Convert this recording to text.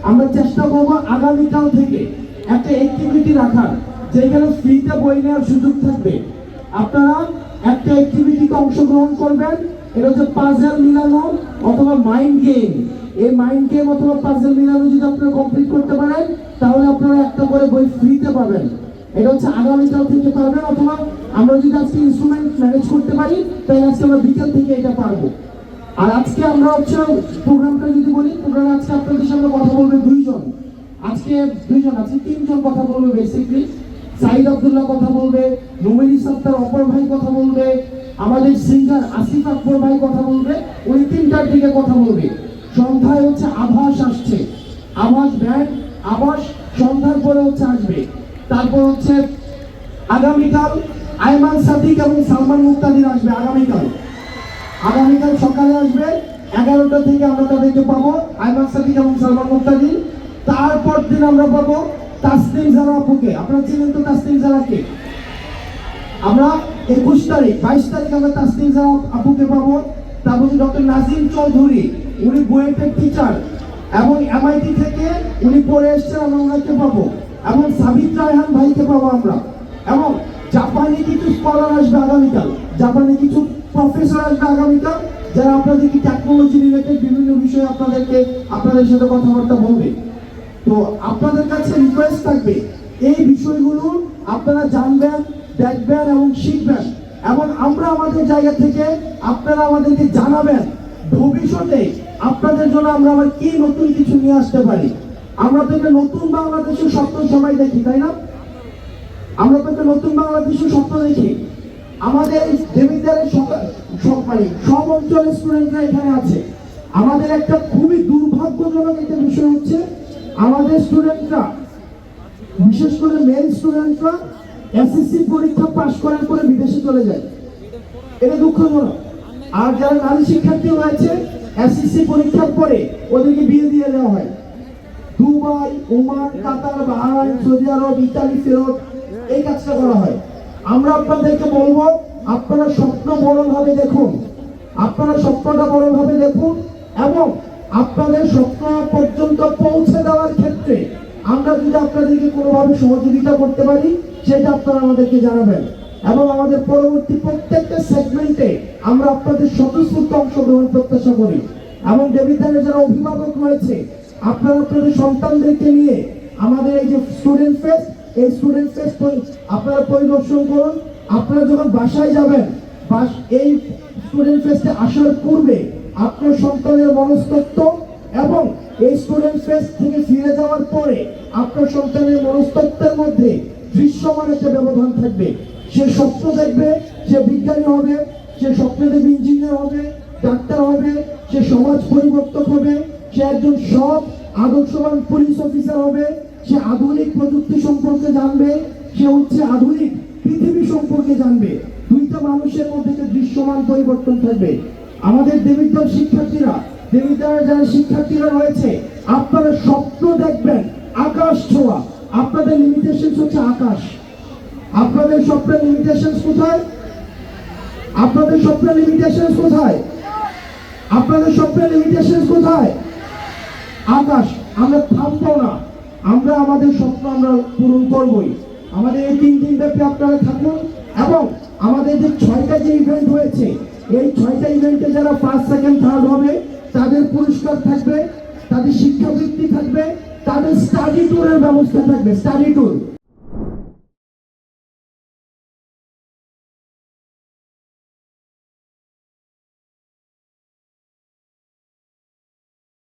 আমরা চেষ্টা করবো আগামীকাল থেকে একটা অ্যাক্টিভিটি রাখার, যেখানে ফ্রিতে বই নেওয়ার সুযোগ থাকবে। আপনারা একটা অ্যাক্টিভিটিতে অংশগ্রহণ করবেন, এটা হচ্ছে পাজল মিলানো অথবা মাইন্ড গেম। এই মাইন্ড গেম অথবা পাজল মিলানো যদি আপনারা কমপ্লিট করতে পারেন, তাহলে আপনারা একটা করে বই ফ্রিতে পাবেন। এটা হচ্ছে আগামীকাল থেকে পারবেন, অথবা আমরা যদি আজকে ইনস্ট্রুমেন্ট ম্যানেজ করতে পারি, তাহলে আজকে আমরা বিকেল থেকে এটা পারবো। আর আজকে আমরা হচ্ছে প্রোগ্রামটা যদি বলি, প্রোগ্রামে আজকে আপনাদের সামনে কথা বলবে দুইজন, আজকে তিনজন কথা বলবে বেসিকলি। সাইদ আব্দুল্লাহ কথা বলবে, নুমেরি সত্তার অপর ভাই কথা বলবে, আমাদের সিঙ্গার আসিফ আকবর ভাই কথা বলবে। ওই 3টার দিকে কথা বলবে। সন্ধ্যায় হচ্ছে আভাস আসছে, আভাস ব্যান্ড, আভাস সন্ধ্যার পরে হচ্ছে আসবে। তারপর হচ্ছে আগামীকাল আয়মান সাদিক এবং সালমান মুক্তাদির আসবে। আগামীকাল সকালে আসবে 11টা থেকে আমরা তাদেরকে পাবো, আয়মান সাদিক এবং সালমান মুক্তাদির। তারপর দিন আমরা পাবো তাসনিম জারা আপুকে। আপনারা চিনেন তো তাসনিম জারাকে? আমরা 21 তারিখ 22 তারিখ আমরা তাসনিম জারা আপুকে পাবো। তারপর ডক্টর নাজিম চৌধুরী, উনি বুয়েটের টিচার এবং এমআইটি থেকে উনি পড়ে এসছেন, আমরা ওনাকে পাবো। এবং সাবিত রায়হান ভাইকে পাবো আমরা। এবং জাপানি কিছু স্কলার আসবে আগামীকাল, জাপানি কিছু প্রফেসর আসবে আগামীকাল, যারা আপনাদেরকে টেকনোলজি রিলেটেড বিভিন্ন বিষয়ে আপনাদের সাথে কথাবার্তা বলবে। তো আপনাদের কাছে রিকোয়েস্ট থাকবে, এই বিষয়গুলো আপনারা জানবেন, দেখবেন এবং শিখবেন। এবং আমরা আমাদের জায়গা থেকে আপনারা আমাদেরকে জানাবেন ভবিষ্যতে আপনাদের জন্য আমরা আবার কি নতুন কিছু নিয়ে আসতে পারি। আমরা তো একটা নতুন বাংলাদেশের স্বপ্ন সবাই দেখি, তাই না? আমরা তো একটা নতুন বাংলাদেশের স্বপ্ন দেখি। আমাদের দেবিদ্বারের সব অঞ্চলের স্টুডেন্টরা এখানে আছে। আমাদের একটা খুবই দুর্ভাগ্যজনক একটা বিষয় হচ্ছে, আমাদের স্টুডেন্টরা, বিশেষ করে মেল স্টুডেন্টরা এসএসসি পরীক্ষা পাশ করার পরে বিদেশে চলে যায়। এটা দুঃখজনক। আর যারা নারী শিক্ষার্থী রয়েছে, এসএসসি পরীক্ষার পরে ওদেরকে বিয়ে দিয়ে দেওয়া হয়। দুবাই, ওমান, কাতার, বাহরাইন, সৌদি আরব, ইতালি ফেরত এই কাজটা করা হয়। আমরা আপনাদেরকে বলবো, আপনারা স্বপ্ন বড়ভাবে দেখুন, আপনারা স্বপ্নটা বড়ভাবে দেখুন এবং আপনাদের স্বপ্ন পর্যন্ত পৌঁছে দেওয়ার ক্ষেত্রে আমরা যদি আপনাদেরকে কোনোভাবে সহযোগিতা করতে পারি, সেটা আপনারা আমাদেরকে জানাবেন। এবং আমাদের পরবর্তী প্রত্যেকটা সেগমেন্টে আমরা আপনাদের স্বতঃস্ফূর্ত অংশগ্রহণ প্রত্যাশা করি। এবং দেবিদ্বারের যারা অভিভাবক রয়েছে, আপনারা আপনাদের সন্তানদেরকে নিয়ে আমাদের এই যে স্টুডেন্ট ফেস্ট, এই স্টুডেন্ট ফেস্ট আপনারা পরিদর্শন করুন। আপনারা যখন বাসায় যাবেন, এই স্টুডেন্ট ফেস্টে আসার পূর্বে আপনার সন্তানের মনস্তত্ত্ব এবং এই স্টুডেন্ট ফেস্ট থেকে ফিরে যাওয়ার পরে আপনার সন্তানের মনস্তত্ত্বের মধ্যে দৃশ্যমান একটা ব্যবধান থাকবে। সে স্বপ্ন দেখবে, সে বিজ্ঞানী হবে, সে স্বপ্ন দেখবে ইঞ্জিনিয়ার হবে, ডাক্তার হবে, সে সমাজ পরিবর্তক হবে, সে একজন সৎ আদর্শবান পুলিশ অফিসার হবে, সে আধুনিক প্রযুক্তি সম্পর্কে জানবে, সে হচ্ছে আধুনিক পৃথিবী সম্পর্কে জানবে। দুইটা মানুষের মধ্যে যে দৃশ্যমান পরিবর্তন থাকবে। আমাদের দেবিদ্বার শিক্ষার্থীরা, দেবিদ্বারের যারা শিক্ষার্থীরা রয়েছে, আপনারা স্বপ্ন দেখবেন আকাশ ছোঁয়া। আপনাদের লিমিটেশন হচ্ছে আকাশ। আপনাদের স্বপ্নের লিমিটেশন কোথায়? আপনাদের স্বপ্নের লিমিটেশন কোথায়? আপনাদের স্বপ্নের লিমিটেশন কোথায়? আকাশ। আমরা থামবো না, আমরা আমাদের স্বপ্ন আমরা পূরণ করবই। আমাদের এই 3 দিন ব্যাপী আপনারা থাকুন এবং আমাদের যে 6টা যে ইভেন্ট হয়েছে, এই 6টা ইভেন্টে যারা ফার্স্ট, সেকেন্ড, থার্ড হবে তাদের পুরস্কার থাকবে, তাদের শিক্ষাবৃত্তি থাকবে, তাদের স্টাডি ট্যুরের ব্যবস্থা থাকবে, স্টাডি ট্যুর।